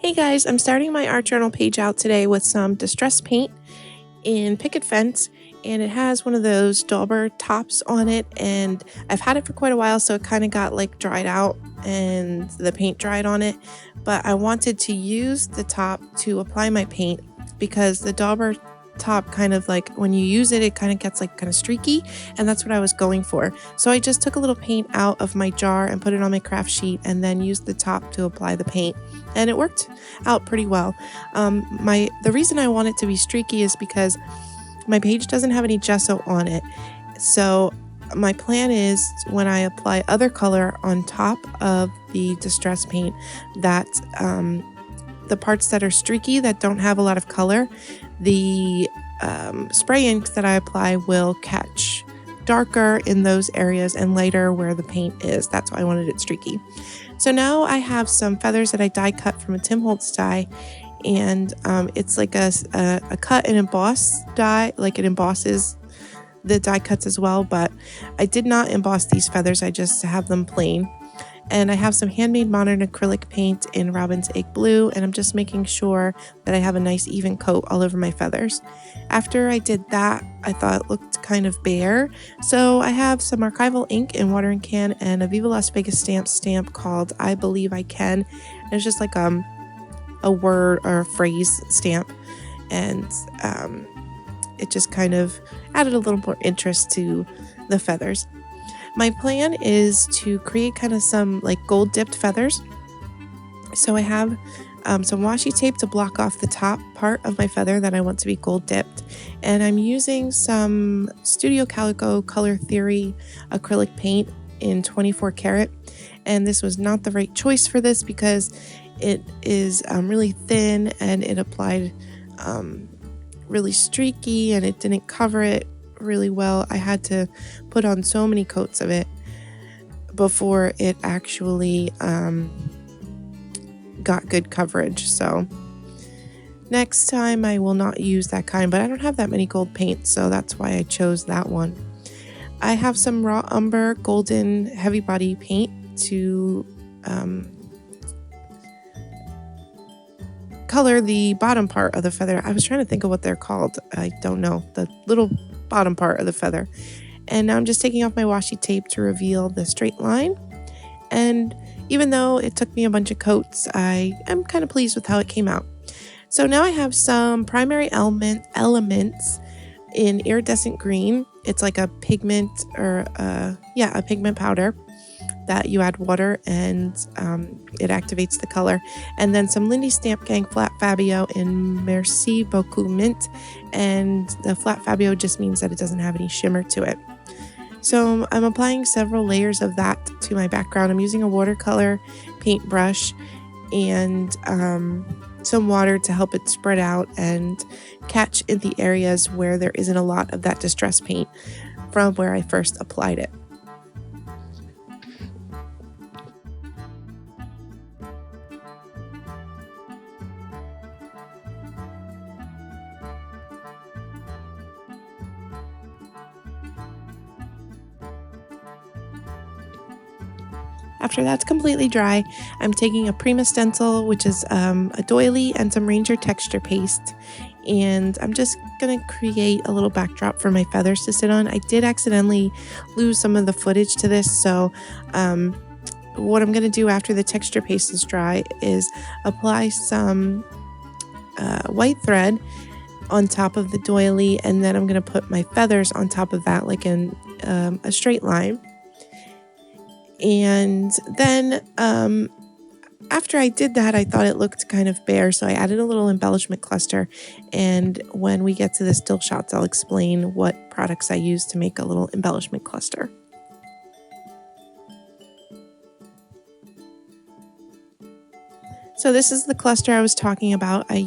Hey guys, I'm starting my art journal page out today with some distress paint in Picket fence, and it has one of those dauber tops on it, and I've had it for quite a while, so it kind of got like dried out and the paint dried on it, but I wanted to use the top to apply my paint because the dauber top kind of like when you use it, it kind of gets like kind of streaky, and that's what I was going for. So I just took a little paint out of my jar and put it on my craft sheet and then used the top to apply the paint, and it worked out pretty well. The reason I want it to be streaky is because my page doesn't have any gesso on it, so my plan is when I apply other color on top of the distress paint that the parts that are streaky that don't have a lot of color, the spray ink that I apply will catch darker in those areas and lighter where the paint is. That's why I wanted it streaky. So now I have some feathers that I die cut from a Holtz Die, and it's like a cut and emboss die, like it embosses the die cuts as well, but I did not emboss these feathers, I just have them plain. And I have some handmade modern acrylic paint in Robin's Egg Blue, and I'm just making sure that I have a nice even coat all over my feathers. After I did that, I thought it looked kind of bare, so I have some archival ink in watering can and a Viva Las Vegas stamp called I Believe I Can. And it's just like a word or a phrase stamp, and it just kind of added a little more interest to the feathers. My plan is to create kind of some like gold dipped feathers. So I have some washi tape to block off the top part of my feather that I want to be gold dipped. And I'm using some Studio Calico Color Theory acrylic paint in 24 karat. And this was not the right choice for this because it is really thin and it applied really streaky and it didn't cover it really well. I had to put on so many coats of it before it actually got good coverage. So next time I will not use that kind, but I don't have that many gold paints, so that's why I chose that one. I have some raw umber golden heavy body paint to color the bottom part of the feather. I was trying to think of what they're called. I don't know. The little bottom part of the feather. And now I'm just taking off my washi tape to reveal the straight line. And even though it took me a bunch of coats, I am kind of pleased with how it came out. So now I have some primary elements in iridescent green. It's like a pigment or a pigment powder that you add water and it activates the color. And then some Lindy Stamp Gang Flat Fabio in Merci Beaucoup Mint. And the Flat Fabio just means that it doesn't have any shimmer to it. So I'm applying several layers of that to my background. I'm using a watercolor paintbrush and some water to help it spread out and catch in the areas where there isn't a lot of that distress paint from where I first applied it. After that's completely dry, I'm taking a Prima stencil, which is a doily, and some Ranger texture paste, and I'm just going to create a little backdrop for my feathers to sit on. I did accidentally lose some of the footage to this, so what I'm going to do after the texture paste is dry is apply some white thread on top of the doily, and then I'm going to put my feathers on top of that like in a straight line. And then after I did that, I thought it looked kind of bare, so I added a little embellishment cluster. And when we get to the still shots, I'll explain what products I use to make a little embellishment cluster. So this is the cluster I was talking about. I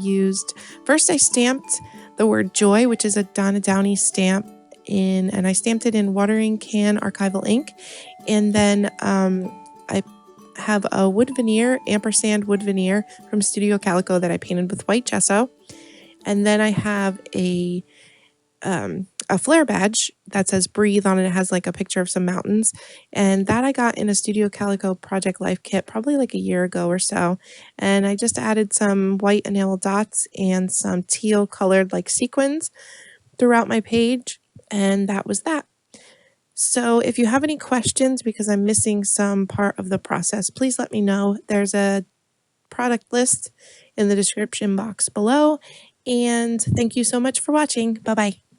stamped the word joy, which is a Donna Downey stamp, and I stamped it in watering can archival ink. And then I have a wood veneer, Ampersand wood veneer from Studio Calico that I painted with white gesso. And then I have a a Flair badge that says breathe on it. It has like a picture of some mountains, and that I got in a Studio Calico Project Life kit probably like a year ago or so. And I just added some white enamel dots and some teal colored like sequins throughout my page, and that was that. So if you have any questions because I'm missing some part of the process, please let me know. There's a product list in the description box below. And thank you so much for watching. Bye-bye.